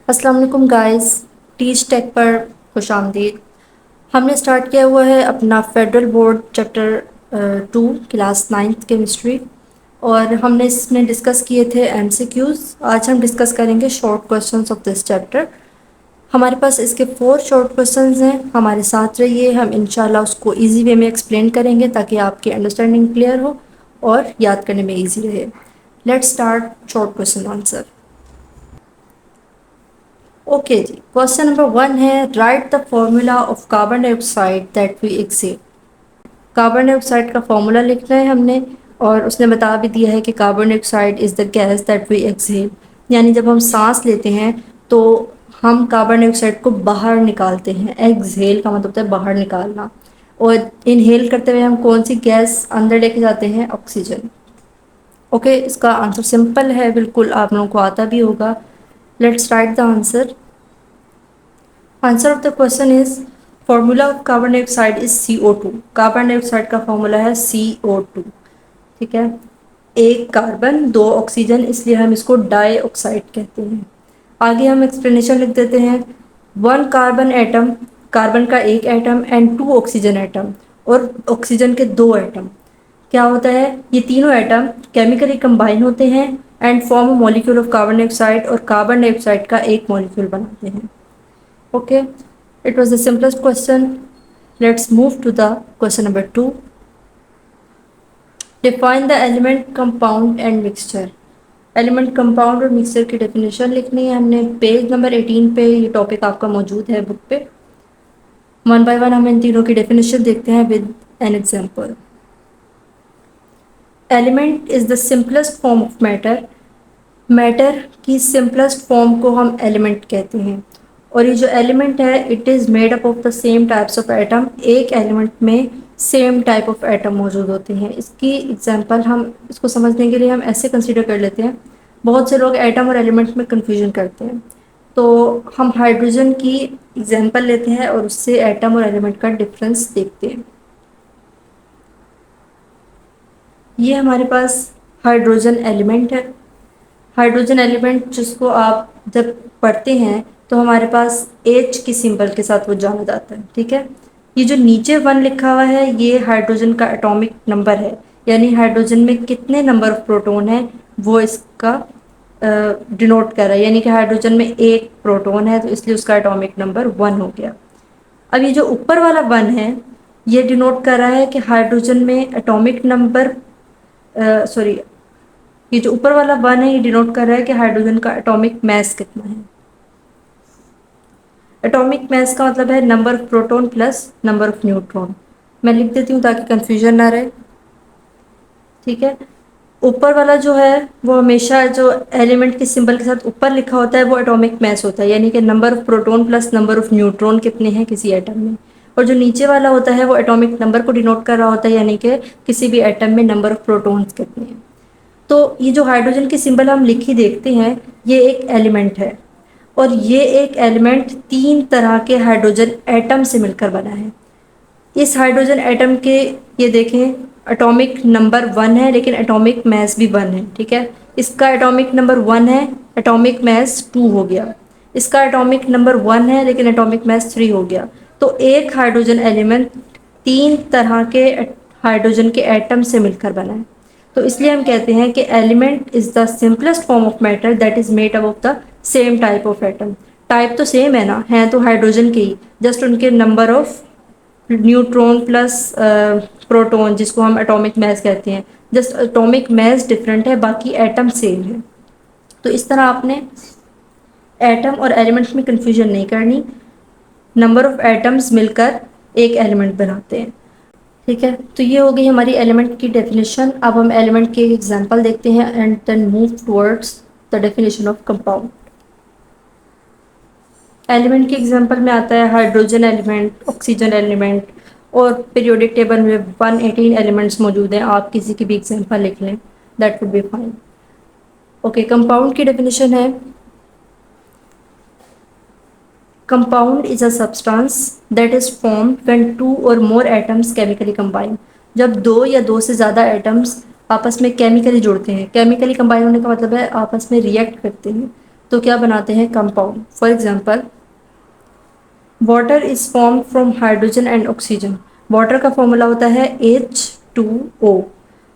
السلام علیکم guys, teach ٹیک پر خوش آمدید۔ ہم نے اسٹارٹ کیا ہوا ہے اپنا federal board chapter 2 class 9th chemistry, اور ہم نے اس میں ڈسکس کیے تھے ایم سی کیوز۔ آج ہم ڈسکس کریں گے short questions of this chapter. ہمارے پاس اس کے 4 شارٹ کویشچنز ہیں، ہمارے ساتھ رہیے، ہم انشاءاللہ اس کو ایزی وے میں ایکسپلین کریں گے تاکہ آپ کی انڈرسٹینڈنگ کلیئر ہو اور یاد کرنے میں ایزی رہے۔ Let start short question answer. Okay جی، کوشچن نمبر 1 ہے write the formula of carbon dye oxide that we exhale. Carbon dye oxide کا فارمولا لکھنا ہے ہم نے، اور اس نے بتا بھی دیا ہے کہ carbon dye oxide is the gas that we exhale, یعنی جب ہم سانس لیتے ہیں تو ہم کاربن ڈائی آکسائڈ کو باہر نکالتے ہیں۔ ایکسہیل کا مطلب ہوتا ہے باہر نکالنا، اور انہیل کرتے ہوئے ہم کون سی گیس اندر لے کے جاتے ہیں؟ آکسیجن۔ اوکے، اس کا آنسر سمپل ہے، بالکل آپ لوگوں کو آتا بھی ہوگا۔ Let's write the answer. Answer of the question is formula of carbon dye oxide is CO2۔ Carbon dye oxide کا فارمولا ہے CO2، ٹھیک ہے۔ ایک کاربن، 2 آکسیجن، اس لیے ہم اس کو ڈائی آکسائڈ کہتے ہیں۔ آگے ہم ایکسپلینیشن لکھ دیتے ہیں۔ 1 کاربن ایٹم، کاربن کا ایک ایٹم، اینڈ 2 آکسیجن ایٹم، اور آکسیجن کے 2 ایٹم۔ کیا ہوتا ہے؟ یہ تینوں ایٹم کیمیکلی کمبائن ہوتے ہیں and form a molecule of carbon ڈائی آکسائڈ، اور کاربن ڈائی آکسائڈ کا ایک مالیکیول بناتے ہیں۔ Okay, it was the simplest question. Let's move to the question number 2۔ Define the element, compound and mixture. Element, compound اور mixture کی ڈیفینیشن لکھنی ہے ہم نے۔ پیج نمبر 18 پہ یہ ٹاپک آپ کا موجود ہے بک پہ۔ 1 بائی 1 ہم ان تینوں کی ڈیفینیشن دیکھتے ہیں with an example. Element is the simplest form of matter. Matter کی سمپلسٹ فارم کو ہم ایلیمنٹ کہتے ہیں، اور یہ جو ایلیمنٹ ہے it is made up of the same types of atom. ایک ایلیمنٹ میں سیم ٹائپ آف ایٹم موجود ہوتے ہیں۔ اس کی ایگزامپل ہم اس کو سمجھنے کے لیے ہم ایسے کنسیڈر کر لیتے ہیں۔ بہت سے لوگ ایٹم اور ایلیمنٹ میں کنفیوژن کرتے ہیں، تو ہم ہائیڈروجن کی ایگزامپل لیتے ہیں اور اس سے ایٹم اور ایلیمنٹ کا ڈفرینس دیکھتے ہیں۔ یہ ہمارے پاس ہائیڈروجن ایلیمنٹ ہے۔ ہائیڈروجن ایلیمنٹ جس کو آپ جب پڑھتے ہیں تو ہمارے پاس H کی سمبل کے ساتھ وہ جانا جاتا ہے، ٹھیک ہے۔ یہ جو نیچے 1 لکھا ہوا ہے یہ ہائیڈروجن کا اٹامک نمبر ہے، یعنی ہائیڈروجن میں کتنے نمبر آف پروٹون ہیں وہ اس کا ڈینوٹ کر رہا ہے، یعنی کہ ہائیڈروجن میں ایک پروٹون ہے تو اس لیے اس کا اٹامک نمبر 1 ہو گیا۔ اب یہ جو اوپر والا 1 ہے یہ ڈینوٹ کر رہا ہے کہ ہائیڈروجن میں اٹامک نمبر یہ جو اوپر والا 1 ہے یہ ڈینوٹ کر رہا ہے کہ ہائیڈروجن کا اٹامک میس کتنا ہے۔ اٹامک میس کا مطلب ہے number of proton plus number of neutron. میں لکھ دیتی ہوں تاکہ کنفیوژن نہ رہے، ٹھیک ہے۔ اوپر والا جو ہے وہ ہمیشہ جو ایلیمنٹ کے سمبل کے ساتھ اوپر لکھا ہوتا ہے وہ اٹامک میس ہوتا ہے، یعنی کہ number of proton plus number of neutron کتنے ہیں کسی ایٹم میں۔ اور جو نیچے والا ہوتا ہے وہ اٹامک نمبر کو ڈینوٹ کر رہا ہوتا ہے، یعنی کہ کسی بھی ایٹم میں نمبر آف پروٹونز کتنے ہیں۔ تو یہ جو ہائیڈروجن کی سمبل ہم لکھی دیکھتے ہیں یہ ایک ایلیمنٹ ہے، اور یہ ایک ایلیمنٹ 3 طرح کے ہائیڈروجن ایٹم سے مل کر بنا ہے۔ اس ہائیڈروجن ایٹم کے یہ دیکھیں اٹامک نمبر 1 ہے لیکن اٹامک میس بھی 1 ہے، ٹھیک ہے۔ اس کا اٹامک نمبر 1 ہے، اٹامک میس 2 ہو گیا۔ اس کا اٹامک نمبر 1 ہے لیکن اٹامک میس 3 ہو گیا۔ تو ایک ہائیڈروجن ایلیمنٹ 3 طرح کے ہائیڈروجن کے ایٹم سے مل کر بنا ہے۔ تو اس لیے ہم کہتے ہیں کہ element is the simplest form of matter that is made up of the same type of atom. Type تو سیم ہے نا، ہیں تو ہائیڈروجن کے ہی، جسٹ ان کے number of neutron plus proton جس کو ہم اٹامک میس کہتے ہیں، جسٹ اٹامک میس ڈفرینٹ ہے، باقی ایٹم سیم ہے۔ تو اس طرح آپ نے ایٹم اور ایلیمنٹس میں کنفیوژن نہیں کرنی، نمبر آف ایٹمز مل کر ایک ایلیمنٹ بناتے ہیں، ٹھیک ہے۔ تو یہ ہو گئی ہماری ایلیمنٹ کی ڈیفینیشن۔ اب ہم ایلیمنٹ کے ایگزامپل دیکھتے ہیں and then move towards the definition of compound. Element کے ایگزامپل میں آتا ہے ہائیڈروجن ایلیمنٹ، آکسیجن ایلیمنٹ، اور پیریوڈک ٹیبل میں 118 ایلیمنٹس موجود ہیں۔ آپ کسی کی بھی ایگزامپل لکھ لیں، that would be fine. Okay, compound کی ڈیفینیشن ہے compound is a substance that is formed when 2 or more atoms chemically combine۔ جب 2 یا 2 سے زیادہ ایٹمز آپس میں کیمیکلی جڑتے ہیں، کیمیکلی کمبائن ہونے کا مطلب ہے آپس میں ریئیکٹ کرتے ہیں، تو کیا بناتے ہیں compound. For example water is form from hydrogen and oxygen. Water کا فارمولا ہوتا ہے H2O.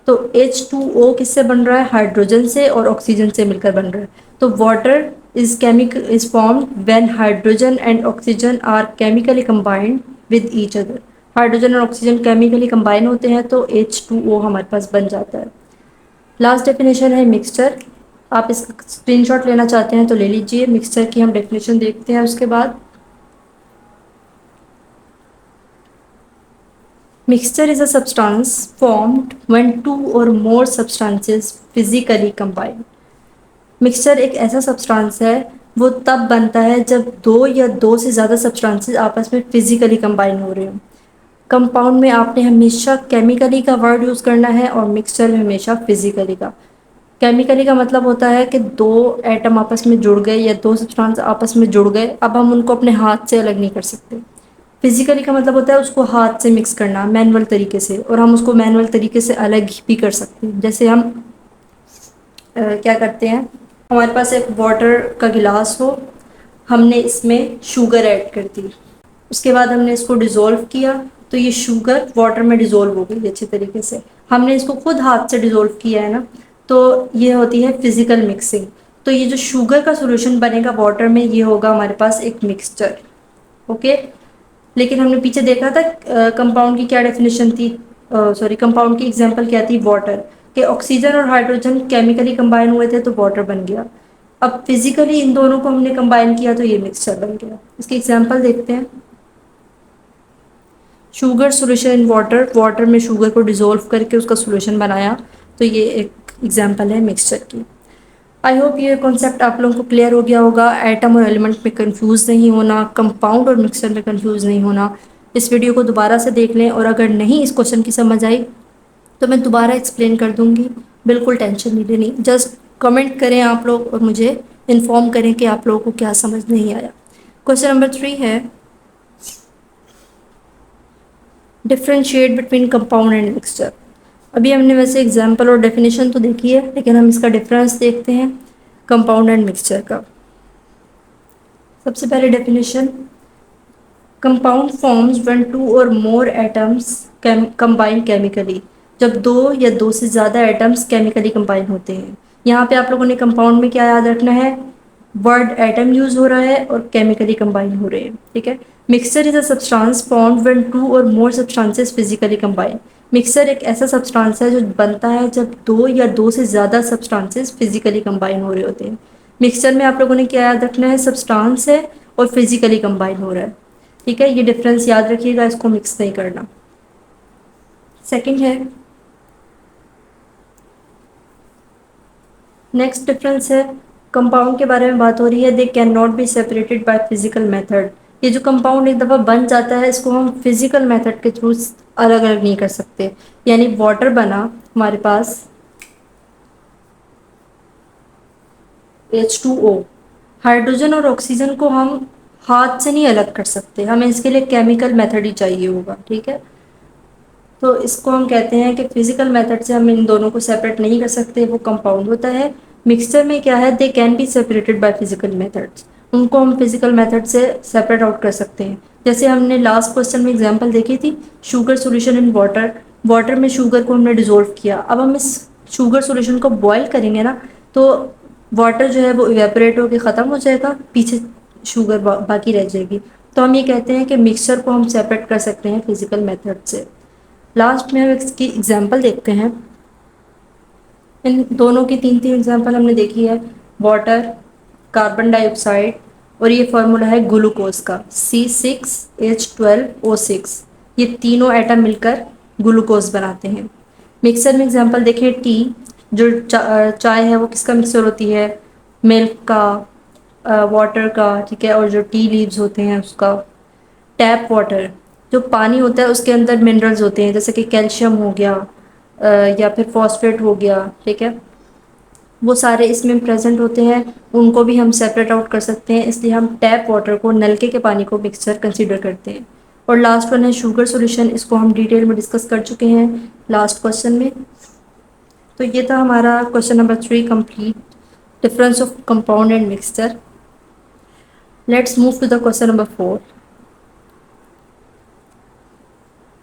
تو H2O کس سے بن رہا ہے؟ ہائیڈروجن سے اور آکسیجن سے مل کر بن رہا ہے. تو water is formed when hydrogen and oxygen are chemically combined with each other. Hydrogen اور آکسیجن کیمیکلی کمبائن ہوتے ہیں تو H2O ہمارے پاس بن جاتا ہے. لاسٹ ڈیفینیشن ہے مکسچر. آپ اس کا اسکرین شاٹ لینا چاہتے ہیں تو لے لیجئے. مکسچر کی ہم ڈیفینیشن دیکھتے ہیں. اس کے بعد mixture is a substance formed when two or more substances physically combine. Mixture ایک ایسا سبسٹانس ہے وہ تب بنتا ہے جب دو یا دو سے زیادہ سبسٹانسز آپس میں فزیکلی کمبائن ہو رہے ہوں. کمپاؤنڈ میں آپ نے ہمیشہ کیمیکلی کا ورڈ یوز کرنا ہے اور مکسچر میں ہمیشہ فزیکلی کا. کیمیکلی کا مطلب ہوتا ہے کہ دو ایٹم آپس میں جڑ گئے یا دو سبسٹانس آپس میں جڑ گئے، اب ہم ان کو اپنے ہاتھ سے الگ نہیں کر سکتے. فزیکلی کا مطلب ہوتا ہے اس کو ہاتھ سے مکس کرنا مینول طریقے سے، اور ہم اس کو مینول طریقے سے الگ بھی کر سکتے ہیں. جیسے ہم کیا کرتے ہیں، ہمارے پاس ایک واٹر کا گلاس ہو، ہم نے اس میں شوگر ایڈ کر دی، اس کے بعد ہم نے اس کو ڈیزولو کیا تو یہ شوگر واٹر میں ڈیزولو ہو گئی اچھے طریقے سے. ہم نے اس کو خود ہاتھ سے ڈیزولو کیا ہے نا، تو یہ ہوتی ہے فزیکل مکسنگ. تو یہ جو شوگر کا سولوشن بنے گا واٹر میں، یہ ہوگا ہمارے پاس ایک مکسچر. اوکے. لیکن ہم نے پیچھے دیکھا تھا کمپاؤنڈ کی کیا ڈیفینیشن تھی، کمپاؤنڈ کی ایگزامپل کیا تھی؟ واٹر. کہ آکسیجن اور ہائیڈروجن کیمیکلی کمبائن ہوئے تھے تو واٹر بن گیا. اب فزیکلی ان دونوں کو ہم نے کمبائن کیا تو یہ مکسچر بن گیا. اس کی ایگزامپل دیکھتے ہیں. Sugar solution in water. Water میں شوگر کو ڈیزولو کر کے اس کا سولوشن بنایا، تو یہ ایک ایگزامپل ہے مکسچر کی. آئی ہوپ یہ کانسیپٹ آپ لوگوں کو کلیئر ہو گیا ہوگا. ایٹم اور ایلیمنٹ میں کنفیوز نہیں ہونا، کمپاؤنڈ اور مکسچر میں کنفیوز نہیں ہونا. اس ویڈیو کو دوبارہ سے دیکھ لیں، اور اگر نہیں اس کوشچن کی سمجھ آئی تو میں دوبارہ ایکسپلین کر دوں گی. بالکل ٹینشن نہیں لینی. جسٹ کمنٹ کریں آپ لوگ اور مجھے انفارم کریں کہ آپ لوگوں کو کیا سمجھ نہیں آیا. کوشچن نمبر 3 ہے differentiate between compound and mixture. ابھی ہم نے ویسے ایگزامپل اور ڈیفینیشن تو دیکھی ہے، لیکن ہم اس کا ڈفرینس دیکھتے ہیں کمپاؤنڈ اینڈ مکسچر کا. سب سے پہلے definition, compound forms when two or more atoms combine chemically. جب دو یا دو سے زیادہ ایٹمز کیمیکلی کمبائن ہوتے ہیں. یہاں پہ آپ لوگوں نے کمپاؤنڈ میں کیا یاد رکھنا ہے؟ ورڈ ایٹم یوز ہو رہا ہے اور کیمیکلی کمبائن ہو رہے ہیں. ٹھیک ہے. Mixture is a substance formed when two or more substances physically combine. Mixture ایک ایسا سبسٹانس ہے جو بنتا ہے جب دو یا دو سے زیادہ سبسٹانسز فزیکلی کمبائن ہو رہے ہوتے ہیں. مکسچر میں آپ لوگوں نے کیا یاد رکھنا ہے؟ سبسٹانس ہے اور فزیکلی کمبائن ہو رہا ہے. ٹھیک ہے. یہ ڈفرینس یاد رکھیے گا، اس کو مکس نہیں کرنا. سیکنڈ ہے، نیکسٹ ڈفرینس ہے، کمپاؤنڈ کے بارے میں بات ہو رہی ہے. They can not be separated by physical method. یہ جو کمپاؤنڈ ایک دفعہ بن جاتا ہے، اس کو ہم فزیکل میتھڈ کے تھرو الگ الگ نہیں کر سکتے. یعنی واٹر بنا ہمارے پاس H2O، ہائیڈروجن اور آکسیجن کو ہم ہاتھ سے نہیں الگ کر سکتے، ہمیں اس کے لیے کیمیکل میتھڈ ہی چاہیے ہوگا. ٹھیک ہے. تو اس کو ہم کہتے ہیں کہ فزیکل میتھڈ سے ہم ان دونوں کو سیپریٹ نہیں کر سکتے، وہ کمپاؤنڈ ہوتا ہے. مکسچر میں کیا ہے؟ They can be separated by physical methods. ان کو ہم فزیکل میتھڈ سے سیپریٹ آؤٹ کر سکتے ہیں. جیسے ہم نے لاسٹ کوشچن میں ایگزامپل دیکھی تھی، sugar solution in water. Water میں شوگر کو ہم نے ڈیزولو کیا، اب ہم اس شوگر سولوشن کو بوائل کریں گے نا، تو واٹر جو ہے وہ ایویپوریٹ ہو کے ختم ہو جائے گا، پیچھے شوگر باقی رہ جائے گی. تو ہم یہ کہتے ہیں کہ مکسچر کو ہم سیپریٹ کر سکتے ہیں فزیکل میتھڈ سے. لاسٹ میں ہم اس کی ایگزامپل دیکھتے ہیں. ان دونوں کی تین ایگزامپل ہم نے دیکھی ہے، واٹر، کاربن ڈائی آکسائڈ، اور یہ فارمولا ہے گلوکوز کا C6H12O6. یہ تینوں ایٹم مل کر گلوکوز بناتے ہیں. مکسر میں ایگزامپل دیکھیں، ٹی، جو چائے ہے وہ کس کا مکسر ہوتی ہے؟ ملک کا، واٹر کا. ٹھیک ہے. اور جو ٹی لیوز ہوتے ہیں اس کا. ٹیپ واٹر، جو پانی ہوتا ہے اس کے اندر منرلز ہوتے ہیں، جیسے کہ کیلشیم ہو گیا یا پھر فاسفیٹ ہو گیا. ٹھیک ہے. وہ سارے اس میں پریزنٹ ہوتے ہیں، ان کو بھی ہم سیپریٹ آؤٹ کر سکتے ہیں. اس لیے ہم ٹیپ واٹر کو، نلکے کے پانی کو مکسچر کنسیڈر کرتے ہیں. اور لاسٹ ون ہے شوگر سولوشن. اس کو ہم ڈیٹیل میں ڈسکس کر چکے ہیں لاسٹ کوشچن میں. تو یہ تھا ہمارا question number 3 complete. difference of compound and mixture. Let's move to the question number 4.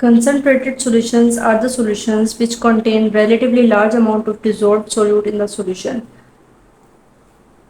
Concentrated solutions are the solutions which contain relatively large amount of dissolved solute in the solution.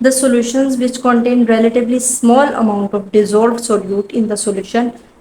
The solutions which contain relatively small amount of dissolved solute in the solution,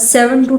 7 to